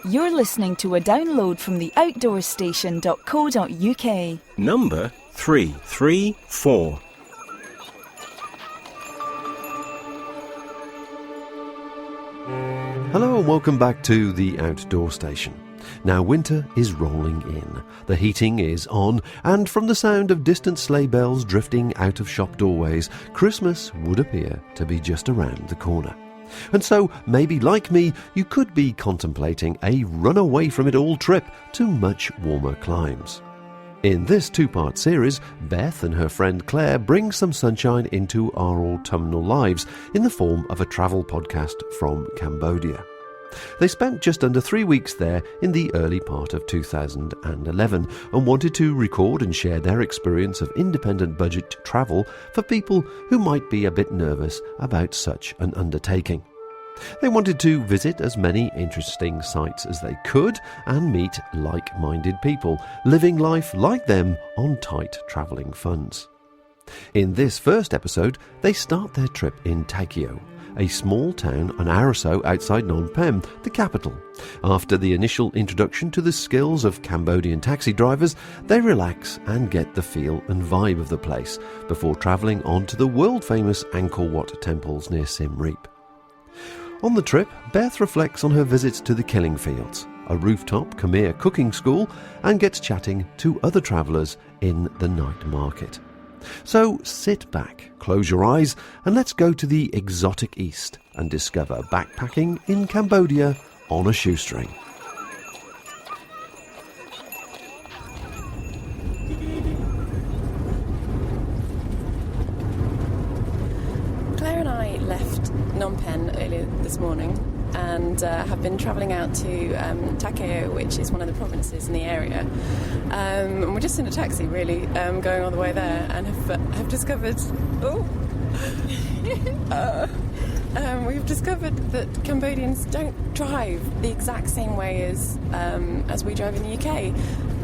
You're listening to a download from the outdoorstation.co.uk. Number 334. Hello and welcome back to the Outdoor Station. Now winter is rolling in, the heating is on, and from the sound of distant sleigh bells drifting out of shop doorways, Christmas would appear to be just around the corner. And so, maybe like me, you could be contemplating a run-away-from-it-all trip to much warmer climes. In this two-part series, Beth and her friend Claire bring some sunshine into our autumnal lives in the form of a travel podcast from Cambodia. They spent just under 3 weeks there in the early part of 2011 and wanted to record and share their experience of independent budget travel for people who might be a bit nervous about such an undertaking. They wanted to visit as many interesting sites as they could and meet like-minded people living life like them on tight travelling funds. In this first episode, they start their trip in Takeo, a small town an hour or so outside Phnom Penh, the capital. After the initial introduction to the skills of Cambodian taxi drivers, they relax and get the feel and vibe of the place before travelling on to the world-famous Angkor Wat temples near Siem Reap. On the trip, Beth reflects on her visits to the Killing Fields, a rooftop Khmer cooking school, and gets chatting to other travellers in the night market. So sit back, close your eyes, and let's go to the exotic East and discover backpacking in Cambodia on a shoestring. Claire and I left Phnom Penh earlier this morning and have been travelling out to Takeo, which is one of the provinces in the area. And we're just in a taxi, really, going all the way there, and have discovered... we've discovered that Cambodians don't drive the exact same way as we drive in the UK.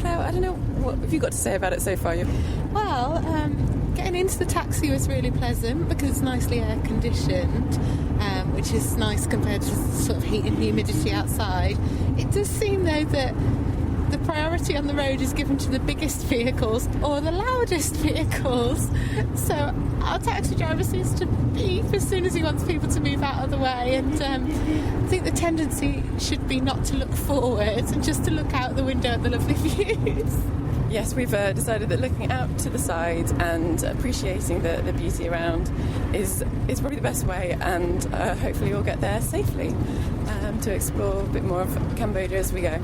Claire, I don't know, what have you got to say about it so far? Well, getting into the taxi was really pleasant because it's nicely air-conditioned, which is nice compared to sort of heat and humidity outside. It does seem, though, that the priority on the road is given to the biggest vehicles or the loudest vehicles. So our taxi driver seems to beep as soon as he wants people to move out of the way, and I think the tendency should be not to look forwards and just to look out the window at the lovely views. Yes, we've decided that looking out to the side and appreciating the beauty around is probably the best way, and hopefully we'll get there safely to explore a bit more of Cambodia as we go.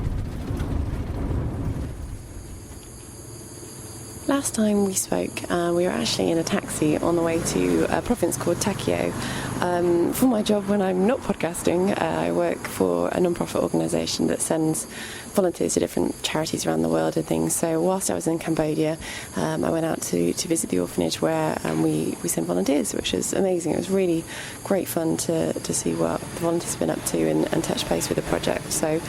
Last time we spoke, we were actually in a taxi on the way to a province called Takeo. For my job, when I'm not podcasting, I work for a non-profit organisation that sends volunteers to different charities around the world and things. So whilst I was in Cambodia, I went out to visit the orphanage where we send volunteers, which was amazing. It was really great fun to see what the volunteers have been up to and touch base with the project. So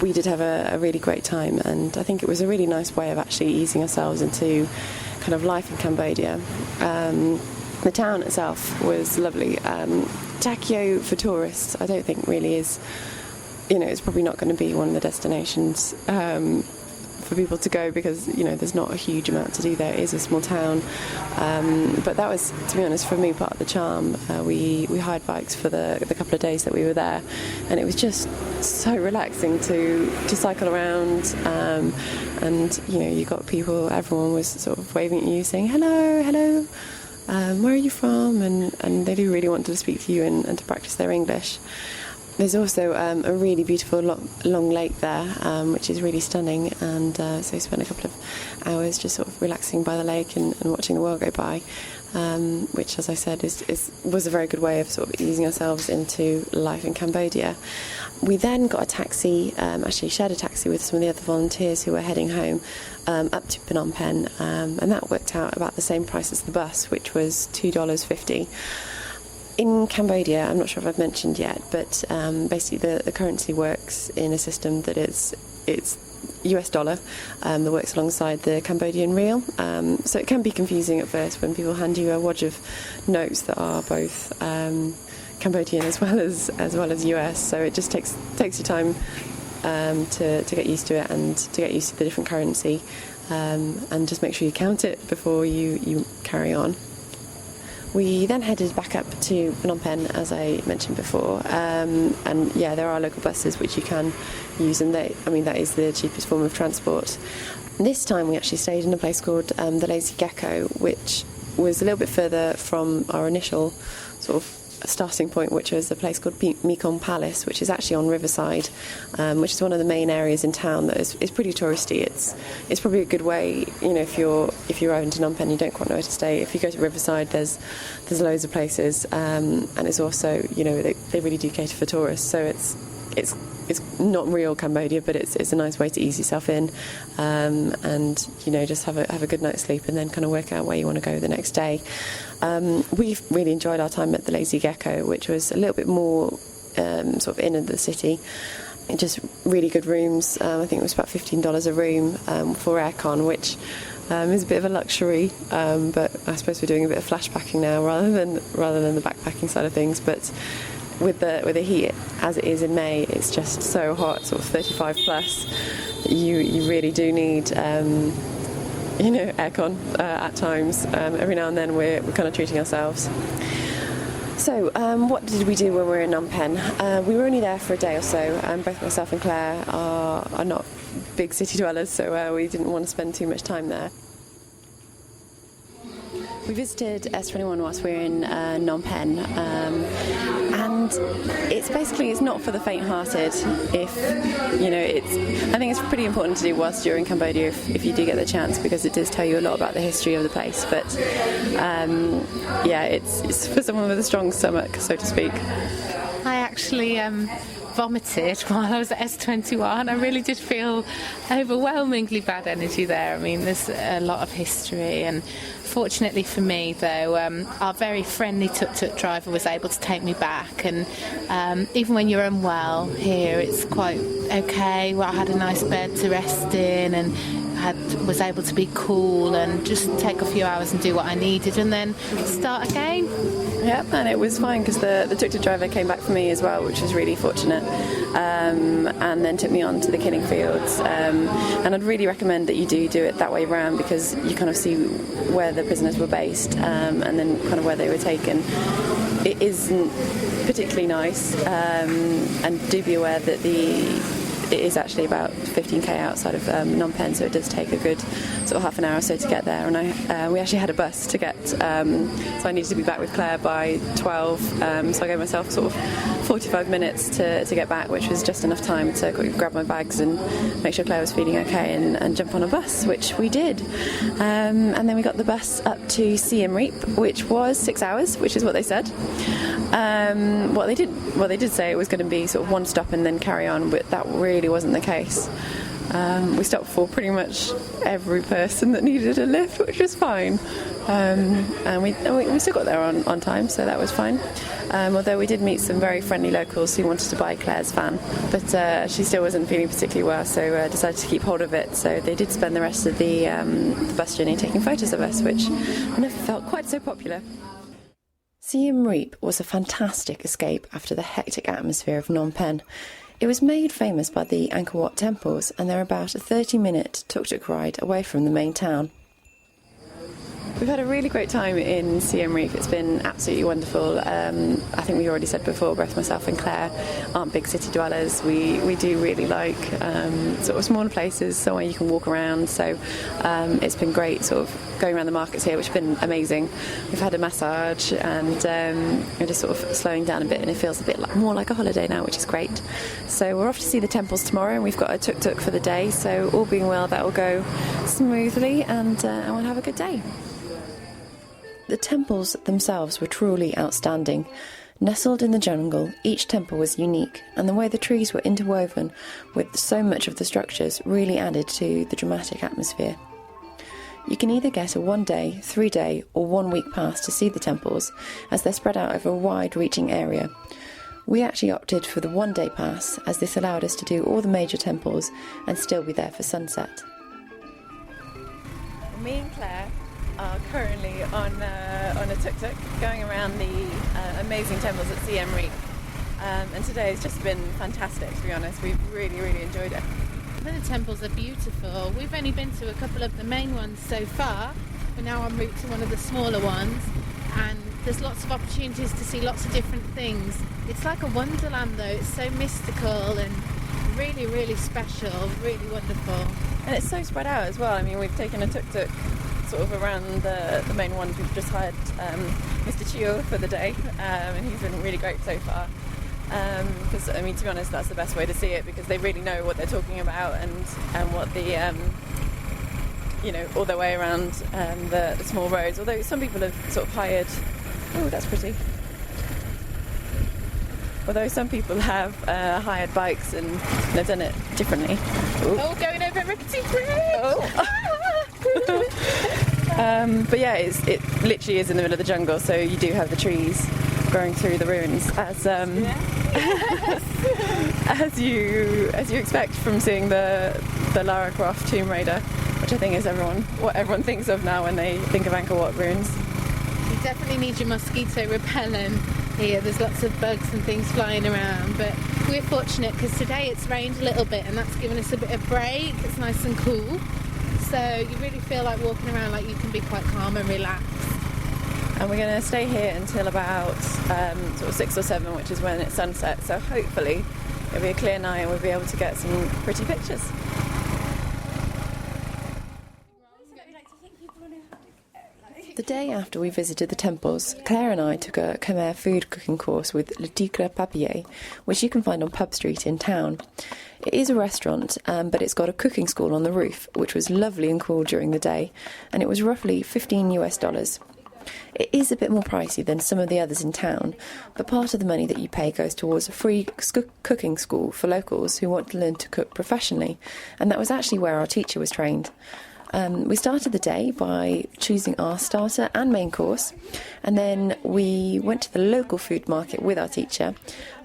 we did have a really great time, and I think it was a really nice way of actually easing ourselves into kind of life in Cambodia. The town itself was lovely. Takeo for tourists, I don't think really is, it's probably not going to be one of the destinations for people to go because, there's not a huge amount to do there. It is a small town. But that was, to be honest, for me, part of the charm. We hired bikes for the couple of days that we were there, and it was just so relaxing to cycle around. And, you got people, everyone was sort of waving at you, saying, hello, where are you from? And they do really want to speak to you and to practice their English. There's also a really beautiful long lake there, which is really stunning, and so we spent a couple of hours just sort of relaxing by the lake and watching the world go by, which, as I said, was a very good way of sort of easing ourselves into life in Cambodia. We then got a taxi, actually shared a taxi with some of the other volunteers who were heading home up to Phnom Penh, and that worked out about the same price as the bus, which was $2.50. In Cambodia, I'm not sure if I've mentioned yet, but basically the currency works in a system that it's US dollar that works alongside the Cambodian rial. So it can be confusing at first when people hand you a wad of notes that are both Cambodian as well as US. So it just takes your time to get used to it and to get used to the different currency, and just make sure you count it before you carry on. We then headed back up to Phnom Penh, as I mentioned before, and yeah, there are local buses which you can use, and that is the cheapest form of transport. This time we actually stayed in a place called the Lazy Gecko, which was a little bit further from our initial sort of starting point, which was a place called Mekong Palace, which is actually on Riverside, which is one of the main areas in town that is pretty touristy. It's probably a good way, if you're arriving to Phnom Penh, you don't quite know where to stay. If you go to Riverside, there's loads of places, and it's also, they really do cater for tourists, so it's not real Cambodia, but it's a nice way to ease yourself in, and just have a good night's sleep and then kind of work out where you want to go the next day. We've really enjoyed our time at the Lazy Gecko, which was a little bit more sort of inner the city. Just really good rooms. I think it was about $15 a room for aircon, which is a bit of a luxury, but I suppose we're doing a bit of flashbacking now rather than the backpacking side of things. But with the heat as it is in May, it's just so hot, sort of 35 plus. You really do need aircon at times. Every now and then we're kind of treating ourselves. So what did we do when we were in Phnom Penh? We were only there for a day or so. Both myself and Claire are not big city dwellers, so we didn't want to spend too much time there. We visited S21 whilst we were in Phnom Penh, and it's not for the faint-hearted. I think it's pretty important to do whilst you're in Cambodia if you do get the chance, because it does tell you a lot about the history of the place. But it's for someone with a strong stomach, so to speak. I actually vomited while I was at S21. I really did feel overwhelmingly bad energy there. I mean, there's a lot of history, and fortunately for me, though, our very friendly tuk-tuk driver was able to take me back, and even when you're unwell here, it's quite okay. Well, I had a nice bed to rest in, and was able to be cool and just take a few hours and do what I needed and then start again. Yep, and it was fine because the tuk-tuk driver came back for me as well, which was really fortunate, and then took me on to the killing fields, and I'd really recommend that you do it that way around, because you kind of see where the prisoners were based, and then kind of where they were taken. It isn't particularly nice, and do be aware that it is actually about 15k outside of Phnom Penh, so it does take a good sort of half an hour or so to get there. And we actually had a bus to get, so I needed to be back with Claire by 12. So I gave myself sort of 45 minutes to get back, which was just enough time to grab my bags and make sure Claire was feeling okay and jump on a bus, which we did. And then we got the bus up to Siem Reap, which was 6 hours, which is what they said. They did say it was going to be sort of one stop and then carry on, but that really wasn't the case. We stopped for pretty much every person that needed a lift, which was fine. And we still got there on time, so that was fine. Although we did meet some very friendly locals who wanted to buy Claire's van, but she still wasn't feeling particularly well, so decided to keep hold of it. So they did spend the rest of the bus journey taking photos of us, which never felt quite so popular. Siem Reap was a fantastic escape after the hectic atmosphere of Phnom Penh. It was made famous by the Angkor Wat temples, and they're about a 30-minute tuk-tuk ride away from the main town. We've had a really great time in Siem Reap. It's been absolutely wonderful. I think we already said before, both myself and Claire aren't big city dwellers. We do really like sort of smaller places, somewhere you can walk around. So it's been great sort of going around the markets here, which have been amazing. We've had a massage, and we're just sort of slowing down a bit, and it feels a bit more like a holiday now, which is great. So we're off to see the temples tomorrow, and we've got a tuk-tuk for the day. So all being well, that will go smoothly, and we'll have a good day. The temples themselves were truly outstanding. Nestled in the jungle, each temple was unique, and the way the trees were interwoven with so much of the structures really added to the dramatic atmosphere. You can either get a 1-day, 3-day or 1-week pass to see the temples, as they're spread out over a wide-reaching area. We actually opted for the 1-day pass, as this allowed us to do all the major temples and still be there for sunset. Me and Claire are currently on a tuk-tuk going around the amazing temples at Siem Reap. And today has just been fantastic, to be honest. We've really, really enjoyed it. The temples are beautiful. We've only been to a couple of the main ones so far. We're now en route to one of the smaller ones, and there's lots of opportunities to see lots of different things. It's like a wonderland though. It's so mystical and really, really special, really wonderful. And it's so spread out as well. I mean, we've taken a tuk-tuk sort of around the main ones. We've just hired Mr. Chio for the day, and he's been really great so far. Because, I mean, to be honest, that's the best way to see it, because they really know what they're talking about and what the, all the way around the small roads. Although some people have sort of hired... Oh, that's pretty. Although some people have hired bikes and they've done it differently. Ooh. Oh, going over a rickety bridge! Oh. But yeah, it literally is in the middle of the jungle, so you do have the trees growing through the ruins as you expect from seeing the Lara Croft Tomb Raider, which I think is what everyone thinks of now when they think of Angkor Wat ruins. You definitely need your mosquito repellent here. There's lots of bugs and things flying around, but we're fortunate because today it's rained a little bit and that's given us a bit of break. It's nice and cool, so you really feel like walking around like you can be quite calm and relaxed. And we're going to stay here until about sort of 6 or 7, which is when it's sunset, so hopefully it'll be a clear night and we'll be able to get some pretty pictures. The day after we visited the temples, Claire and I took a Khmer food cooking course with Le Tigre Papier, which you can find on Pub Street in town. It is a restaurant, but it's got a cooking school on the roof, which was lovely and cool during the day, and it was roughly $15. It is a bit more pricey than some of the others in town, but part of the money that you pay goes towards a free cooking school for locals who want to learn to cook professionally, and that was actually where our teacher was trained. We started the day by choosing our starter and main course, and then we went to the local food market with our teacher,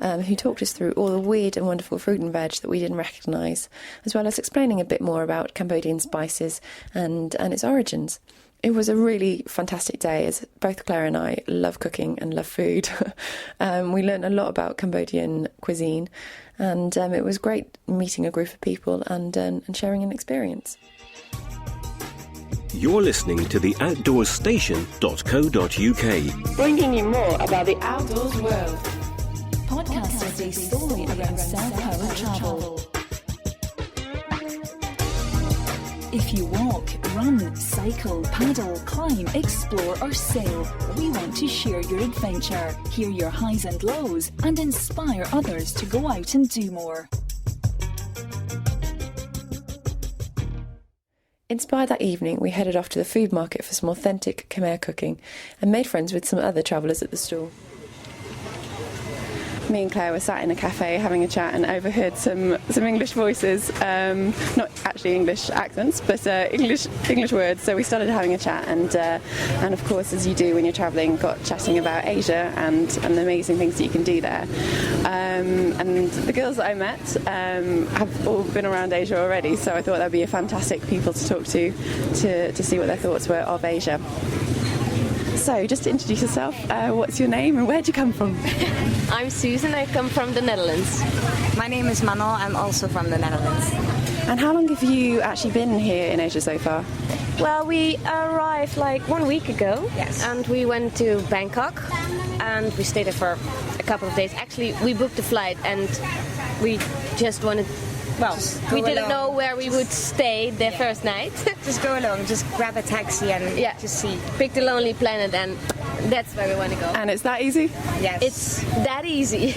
who talked us through all the weird and wonderful fruit and veg that we didn't recognise, as well as explaining a bit more about Cambodian spices and its origins. It was a really fantastic day, as both Claire and I love cooking and love food. We learned a lot about Cambodian cuisine, and it was great meeting a group of people and sharing an experience. You're listening to the outdoorstation.co.uk. Bringing you more about the outdoors world. Podcasts based solely around self-powered travel. If you walk, run, cycle, paddle, climb, explore or sail, we want to share your adventure, hear your highs and lows, and inspire others to go out and do more. Inspired that evening, we headed off to the food market for some authentic Khmer cooking and made friends with some other travellers at the stall. Me and Claire were sat in a cafe having a chat and overheard some English voices, not actually English accents, but English words. So we started having a chat, and of course, as you do when you're travelling, got chatting about Asia and the amazing things that you can do there. And the girls that I met have all been around Asia already, so I thought that'd be a fantastic people to talk to see what their thoughts were of Asia. So, just to introduce yourself, what's your name and where'd you come from? I'm Susan, I come from the Netherlands. My name is Manon, I'm also from the Netherlands. And how long have you actually been here in Asia so far? Well, we arrived like 1 week ago. Yes. And we went to Bangkok and we stayed there for a couple of days. Actually, we booked the flight and we just wanted... Well, we didn't know where we would stay the first night. Just go along, just grab a taxi and just see. Pick the Lonely Planet and that's where we want to go. And it's that easy? Yes. It's that easy.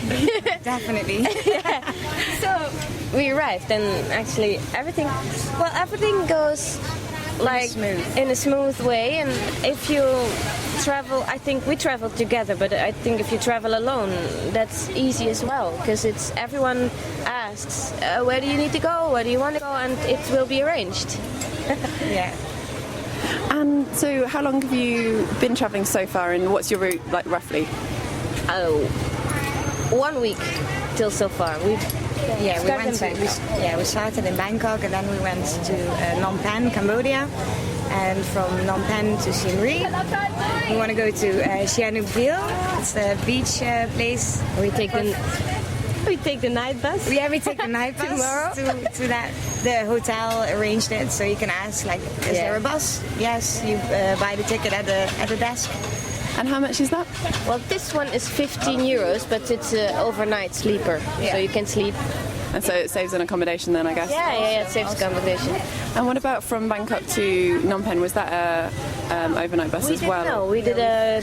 Definitely. Yeah. So we arrived and actually everything goes like in a smooth way, and if you travel, I think we traveled together, but I think if you travel alone, that's easy as well, because it's everyone asks, where do you need to go, where do you want to go, and it will be arranged. Yeah. And so how long have you been travelling so far, and what's your route like roughly? 1 week till so far. We started in Bangkok, and then we went to Phnom Penh, Cambodia, and from Phnom Penh to Siem Reap. We want to go to Sihanoukville. It's the beach place. We take the night bus. Yeah, we take the night bus Tomorrow. to that. The hotel arranged it, so you can ask like, is there a bus? Yes, you buy the ticket at the desk. And how much is that? Well, this one is 15 euros, but it's an overnight sleeper, so you can sleep. And so it saves on accommodation then, I guess. Yeah, it saves accommodation. And what about from Bangkok to Phnom Penh? Was that a overnight bus as well? No, we did a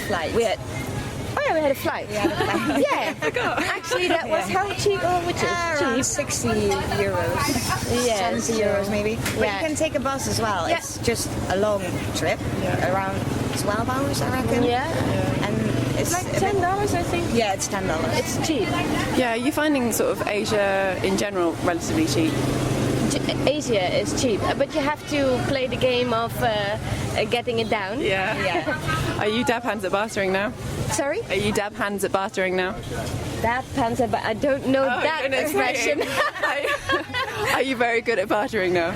flight. we had a flight. Yeah, actually that was how cheap? Oh, which is Around cheap. 60 euros, Yeah, 70 euros maybe. But Yeah. you can take a bus as well. Yeah. It's just a long trip, around 12 hours, I reckon. Yeah, And it's like a bit- $10, I think. Yeah, it's $10. It's cheap. Yeah, are you finding sort of Asia in general relatively cheap? Asia is cheap, but you have to play the game of getting it down. Yeah. Are you dab hands at bartering now? Sorry? Are you dab hands at bartering now? That panzer, but I don't know that goodness expression. me. Are you very good at bartering now?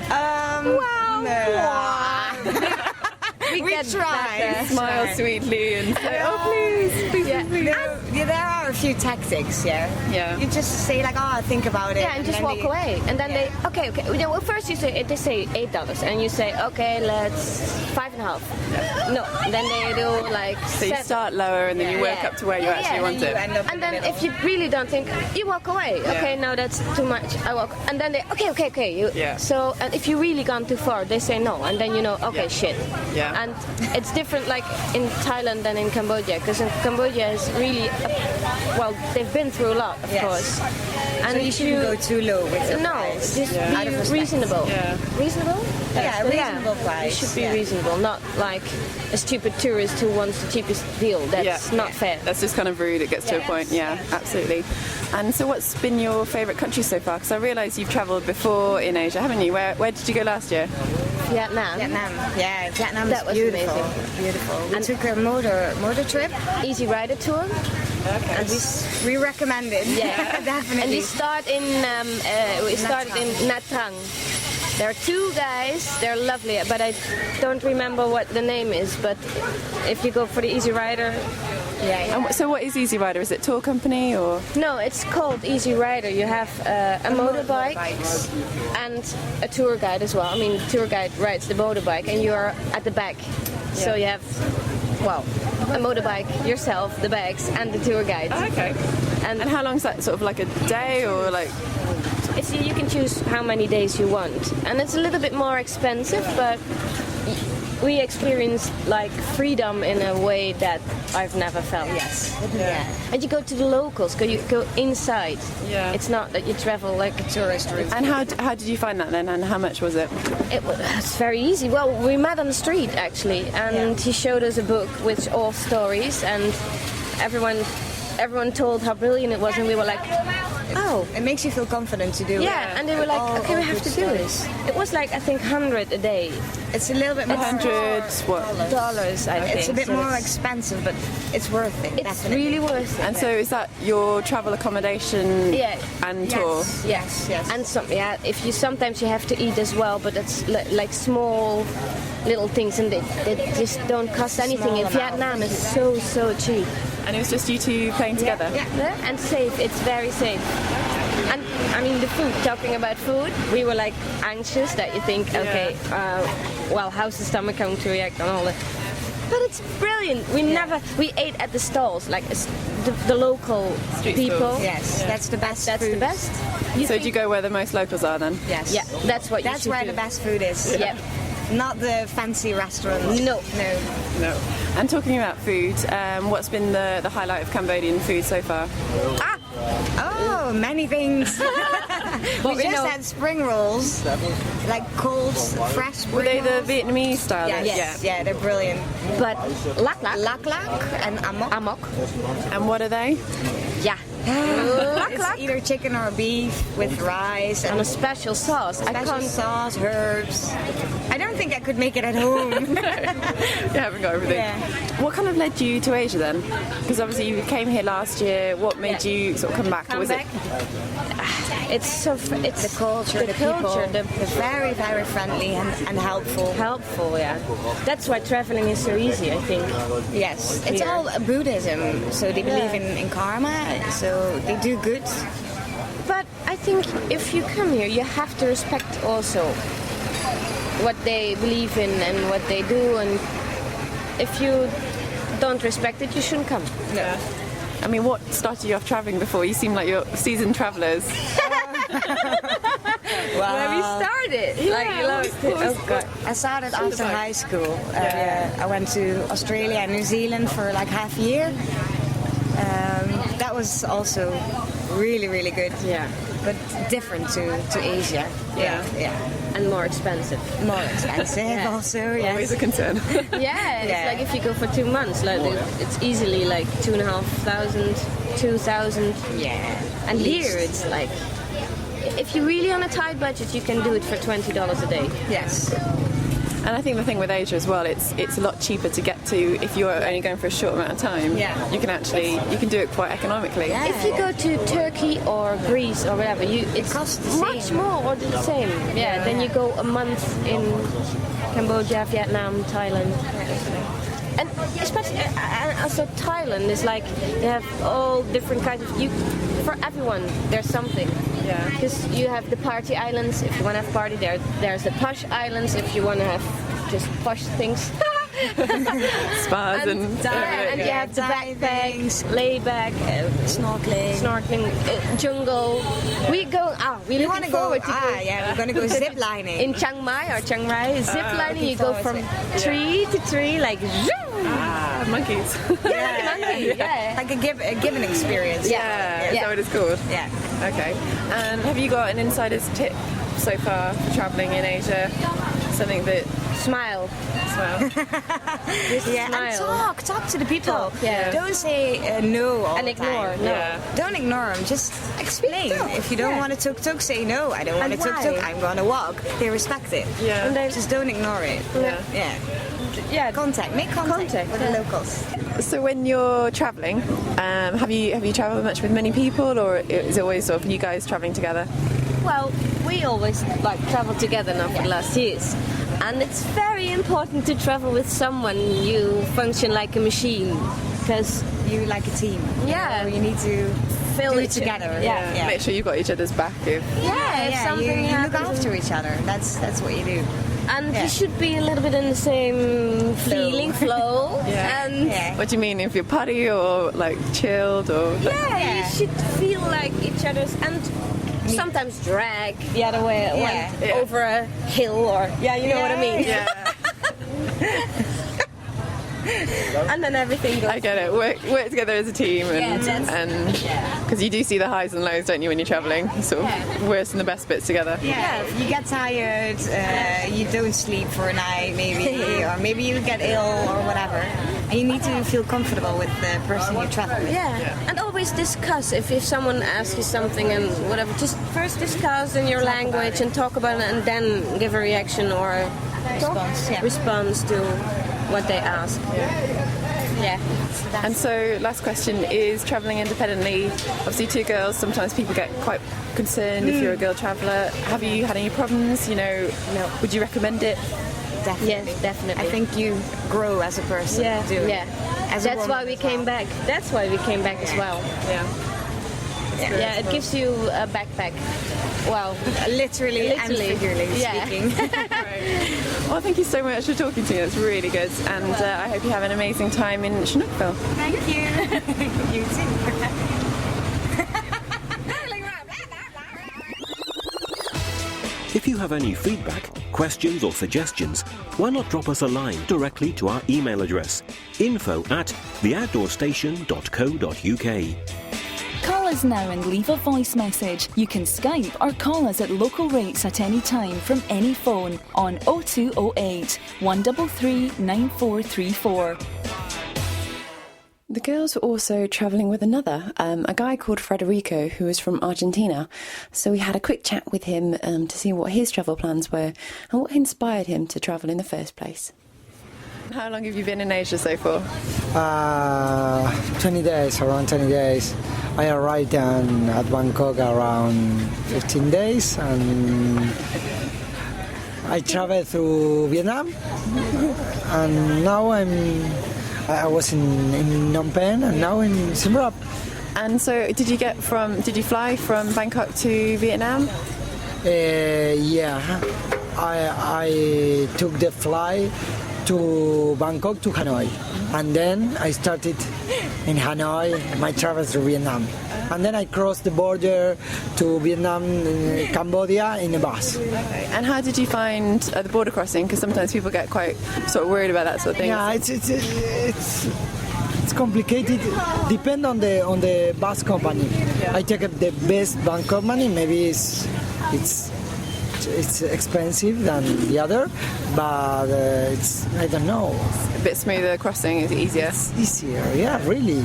We get try. better. Smile sweetly and say, oh please. Yeah, there are a few tactics, Yeah. You just say like, oh, think about it. Yeah, and just then walk they- away, and then they okay. You know, well, first they say $8, and you say okay, let's $5.50. No, then they do like. So you start lower and then you work Yeah. up to where you actually Yeah, want You it. end up in And the then middle. if you really don't think, you walk away. Okay, no, that's too much. I walk, and then they okay. Yeah. So, and if you really gone too far, they say no, and then you know, okay, shit. Yeah. And it's different, like in Thailand than in Cambodia, because in Cambodia is really, well, they've been through a lot, of Yes. course. So you shouldn't go too low with the No, price. just Out of be respect. reasonable. Yeah. Reasonable? Yeah, reasonable price. It should be yeah. reasonable, not like a stupid tourist who wants the cheapest deal. That's not fair. That's just kind of rude. It gets to a point. Yeah, absolutely. And so, what's been your favourite country so far? Because I realise you've travelled before in Asia, haven't you? Where did you go last year? Vietnam. Yeah, Vietnam That is was beautiful. amazing. Beautiful. We took a motor trip, Easy rider tour. and we recommend it. Yeah. Definitely. And we started in Nha Trang. There are two guys. They're lovely, but I don't remember what the name is. But if you go for the Easy Rider, And so, what is Easy Rider? Is it tour company or? no, it's called Easy Rider. You have a motorbike and a tour guide as well. I mean, the tour guide rides the motorbike, and you are at the back. So you have, well, a motorbike, yourself, the bags, and the tour guide. Okay. And And how long is that? Sort of like a day or like? you can choose how many days you want, and it's a little bit more expensive, but we experience like freedom in a way that I've never felt. Yes. Yeah. And you go to the locals. You go inside. Yeah. It's not that you travel like a tourist route. And how did you find that then? And how much was it? It's very easy. Well, we met on the street actually, and he showed us a book with all stories, and everyone told how brilliant it was, and we were like, oh. It makes you feel confident to do it. Yeah, and they were like, All okay, we have good to do stories. this. It was like, I think, 100 a day. It's a little bit more. $100 what? Dollars, I think. It's a bit So more expensive, but it's worth it. It's definitely. really worth it. And so, is that your travel accommodation Yeah. and tour? Yes. And if you sometimes you have to eat as well, but it's like small little things, and they just don't cost anything. In amount. Vietnam, it's so cheap. And it was just you two playing together? Yeah, and safe. It's very safe. And I mean, the food. Talking about food, we were like anxious that you think, okay, well, how's the stomach going to react and all that. But it's brilliant. We ate at the stalls, like the local Street people. stalls. Yes, that's the best. That's food. the best. So do you go where the most locals are then? Yes. Yeah, that's what you That's should where do. the best food is. Yep. Not the fancy restaurants. No. No. And talking about food, what's been the highlight of Cambodian food so far? Oh, many things. we we just know- had spring rolls, like cold, fresh spring Were they the rolls. Vietnamese style? Yes. Yeah, they're brilliant. But lak Lak and amok. amok. And what are they? Yeah. It's either chicken or beef with rice On and a special sauce. I special can't. sauce, herbs. I don't think I could make it at home. You haven't got everything. Yeah. What kind of led you to Asia then? Because obviously you came here last year. What made you sort of come back? Come back? It's The culture, the people. They're very, very friendly and helpful. helpful, yeah. That's why traveling is so easy, I think. Yes, it's Here. all Buddhism, so they believe in karma, so they do good. But I think if you come here, you have to respect also what they believe in and what they do, and if you don't respect it, you shouldn't come. Yeah. I mean, what started you off travelling before? You seem like you're seasoned travellers. Where we started. Oh God. I started after high school. I went to Australia and New Zealand for like half a year. That was also really, really good. Yeah. But different to Asia. Yeah. And more expensive. More expensive also, yes. Always a concern. Yeah, it's Yeah. like if you go for 2 months, like it's easily like 2,500, 2,000. Yeah. And here it's like, if you're really on a tight budget, you can do it for $20 a day. Yes. And I think the thing with Asia as well, it's a lot cheaper to get to if you're only going for a short amount of time. Yeah. You can do it quite economically. Yeah. If you go to Turkey or Greece or whatever, it costs the much same. more or the same. Yeah. Then you go a month in Cambodia, Vietnam, Thailand. And especially also Thailand is like they have all different kinds of for everyone there's something. Yeah. Because you have the party islands if you want to have party there. There's the posh islands if you want to have just posh things. Spas and you have the backpack, layback, snorkeling, jungle. We're looking forward to we're gonna go zip lining. in Chiang Mai or Chiang Rai. Zip lining, you go from tree to tree, like zoom. monkeys. Yeah. Like a given experience. Yeah. Is that what it's called? Yeah. Okay. And have you got an insider's tip so far for travelling in Asia? Something that Smile. Just Yeah, and smile. talk to the people. Yeah. Don't say no all And the ignore. time. No. Yeah. Don't ignore them. Just explain. If you don't want a tuk-tuk, say no. I don't want And a tuk-tuk. why? I'm gonna walk. They respect it. Yeah. And then Just don't ignore it. Yeah. yeah, Make contact with the locals. So when you're travelling, have you travelled much with many people, or is it always sort of you guys travelling together? well, we always like travel together now for the last years. And it's very important to travel with someone you function like a machine. Because You like a team. Yeah. You need to Fill do each it together. Yeah. Make sure you've got each other's back. If if something you look happens. after each other. That's what you do. And Yeah. you should be a little bit in the same feeling, flow. Yeah. And Yeah. what do you mean, if you're putty or like chilled or? yeah, you should feel like each other's and sometimes drag the other way Yeah. over a hill or you know what I mean. Yeah. And then everything goes. I get it. Work together as a team, and because you do see the highs and lows, don't you, when you're travelling? Sort of worst and the best bits together. Yeah, you get tired, you don't sleep for a night maybe, or maybe you get ill or whatever. And you need to feel comfortable with the person you travel with. Yeah. And always discuss if someone asks you something and whatever. Just first discuss in your language and talk about it, and then give a reaction or response to what they ask. Yeah. And so, last question is travelling independently. Obviously, two girls. Sometimes people get quite concerned if you're a girl traveller. Have you had any problems? No. Would you recommend it? Definitely. Yes, definitely. I think you grow as a person doing it. As a That's why woman we as well. came back. That's why we came back as well. Yeah. Yeah, it gives you a backpack. Well, Literally and figuratively Yeah. speaking. Well, thank you so much for talking to me. That's really good. And I hope you have an amazing time in Chinookville. Thank you. You too. If you have any feedback, questions or suggestions, why not drop us a line directly to our email address info@theoutdoorstation.co.uk. Call us now and leave a voice message. You can Skype or call us at local rates at any time from any phone on 0208 133 9434. The girls were also travelling with another, a guy called Federico, who was from Argentina. So we had a quick chat with him to see what his travel plans were and what inspired him to travel in the first place. And how long have you been in Asia so far? 20 days, around 20 days. I arrived at Bangkok around 15 days, and I traveled through Vietnam, and now I was in Phnom Penh, and now in Siem Reap. And so did you fly from Bangkok to Vietnam? Yeah, I took the flight to Bangkok to Hanoi, and then I started in Hanoi my travel through Vietnam, and then I crossed the border to Vietnam, Cambodia in a bus. Okay. And how did you find the border crossing? Because sometimes people get quite sort of worried about that sort of thing. Yeah, it's complicated. Depend on the bus company. Yeah. I take the best bus company. Maybe it's expensive than the other, but it's, I don't know. A bit smoother crossing, is easier. It's easier, yeah, really.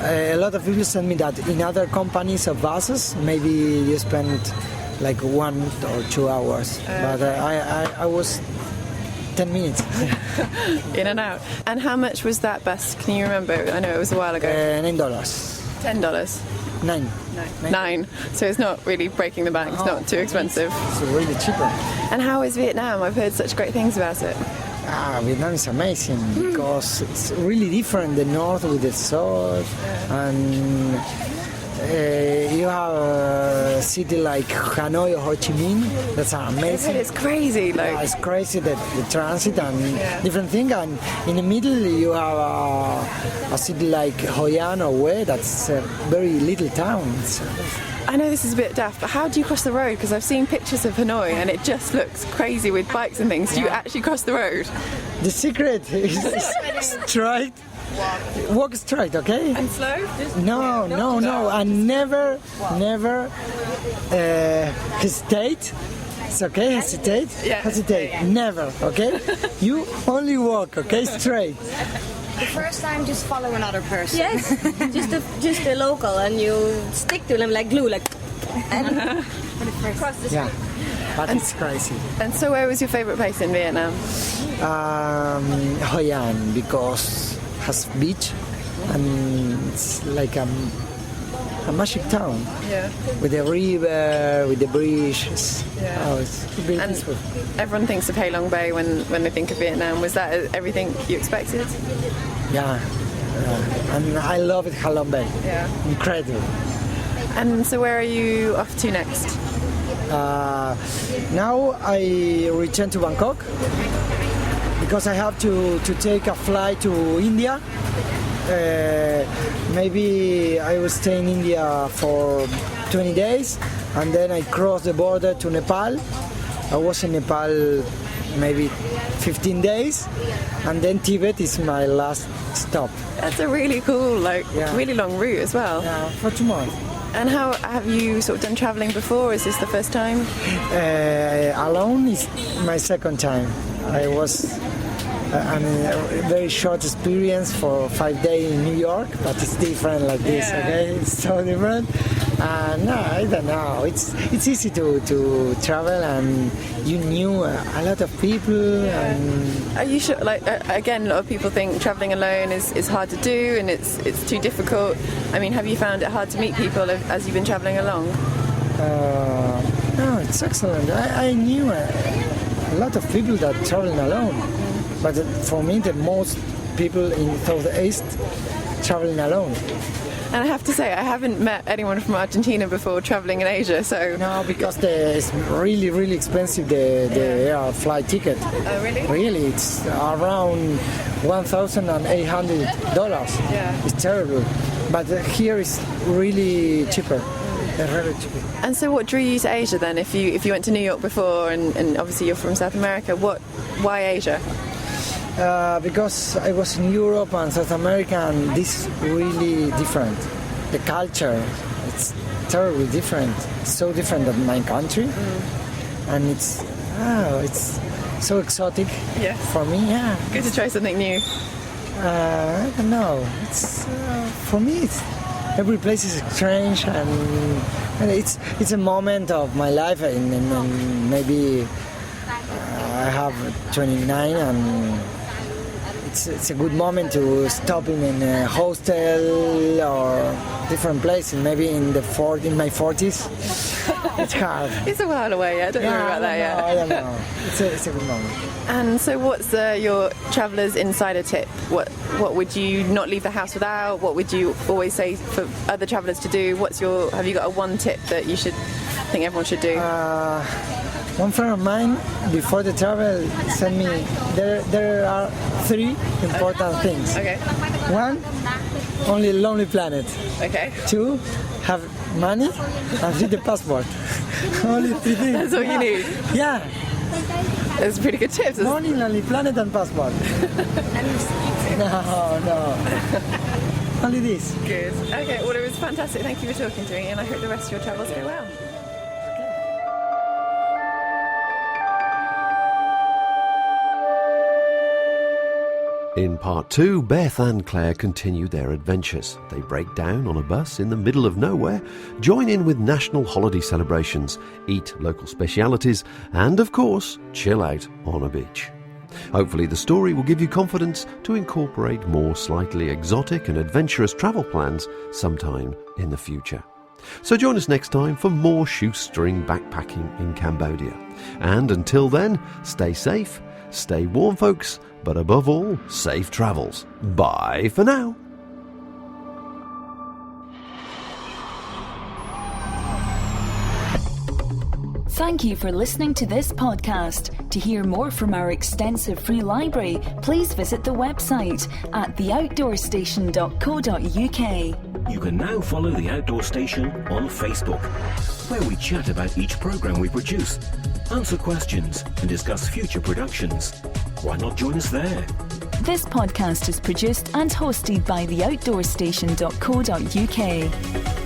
A lot of people send me that in other companies of buses, maybe you spend like 1 or 2 hours, but I was 10 minutes. In and out. And how much was that bus? Can you remember? I know it was a while ago. $9. $10. Nine. So it's not really breaking the bank. It's not too expensive. It's really cheaper. And how is Vietnam? I've heard such great things about it. Vietnam is amazing because it's really different. The north with the south, and you have a city like Hanoi or Ho Chi Minh. That's amazing. It's crazy. Like it's crazy the transit and different thing. And in the middle you have a city like Hoi An or Hue. That's a very little town. I know this is a bit daft, but how do you cross the road? Because I've seen pictures of Hanoi and it just looks crazy with bikes and things. Do you actually cross the road? The secret is straight. Walk straight, okay? And slow? No. And never hesitate. It's okay, hesitate? Yeah. Hesitate. Never, okay? You only walk, okay? Straight. The first time, just follow another person. Yes, just a local, and you stick to them like glue, like. And cross the street. Yeah, but it's crazy. And so where was your favourite place in Vietnam? Hoi An, because it has beach and it's like a magic town. Yeah. With the river, with the bridges. Yeah. Oh, it's really And peaceful. everyone thinks of Hai Long Bay when they think of Vietnam. Was that everything you expected? Yeah. And I love it, Hai Long Bay. Yeah. Incredible. And so where are you off to next? Now I return to Bangkok because I have to take a flight to India. Maybe I will stay in India for 20 days and then I cross the border to Nepal. I was in Nepal maybe 15 days and then Tibet is my last stop. That's a really cool, really long route as well. Yeah, for tomorrow. And how have you sort of done travelling before? Is this the first time? Alone is my second time. I was a very short experience for 5 days in New York, but it's different like this, okay? It's so different. No, I don't know. It's easy to travel, and you knew a lot of people. And are you sure? Again, a lot of people think travelling alone is hard to do, and it's too difficult. I mean, have you found it hard to meet people as you've been travelling along? No, it's excellent. I knew a lot of people that traveling alone, but for me, the most people in Southeast traveling alone. And I have to say, I haven't met anyone from Argentina before travelling in Asia, so... No, because it's really, really expensive, the air flight ticket. Oh, really? Really, it's around $1,800. Yeah. It's terrible. But here it's really cheaper. Really cheaper. And so what drew you to Asia then? If you went to New York before, and obviously you're from South America, why Asia? Because I was in Europe and South America, and this is really different. The culture, it's terribly different. It's so different than my country, and it's so exotic for me. Yeah, good to try something new. I don't know. It's for me. Every place is strange, and it's a moment of my life, and maybe. I have 29, and it's a good moment to stop in a hostel or different place. Maybe in my 40s. It's hard. It's a while away, yeah. Don't worry about that yet. I don't know. It's a good moment. And so what's your traveller's insider tip? What would you not leave the house without? What would you always say for other travellers to do? Have you got a one tip that you think everyone should do? One friend of mine, before the travel, sent me, there are 3 important things. Okay. 1, only Lonely Planet. Okay. 2, have money, and 3, the passport. Only 3 things. That's all you need? Yeah. That's pretty good tips. Money, Lonely Planet, and passport. No. Only this. Good. Okay, well, it was fantastic. Thank you for talking to me, and I hope the rest of your travels go well. In part 2, Beth and Claire continue their adventures. They break down on a bus in the middle of nowhere, join in with national holiday celebrations, eat local specialities, and, of course, chill out on a beach. Hopefully the story will give you confidence to incorporate more slightly exotic and adventurous travel plans sometime in the future. So join us next time for more shoestring backpacking in Cambodia. And until then, stay safe, stay warm, folks, but above all, safe travels. Bye for now. Thank you for listening to this podcast. To hear more from our extensive free library, please visit the website at theoutdoorstation.co.uk. You can now follow The Outdoor Station on Facebook, where we chat about each programme we produce, answer questions and discuss future productions. Why not join us there? This podcast is produced and hosted by theoutdoorstation.co.uk.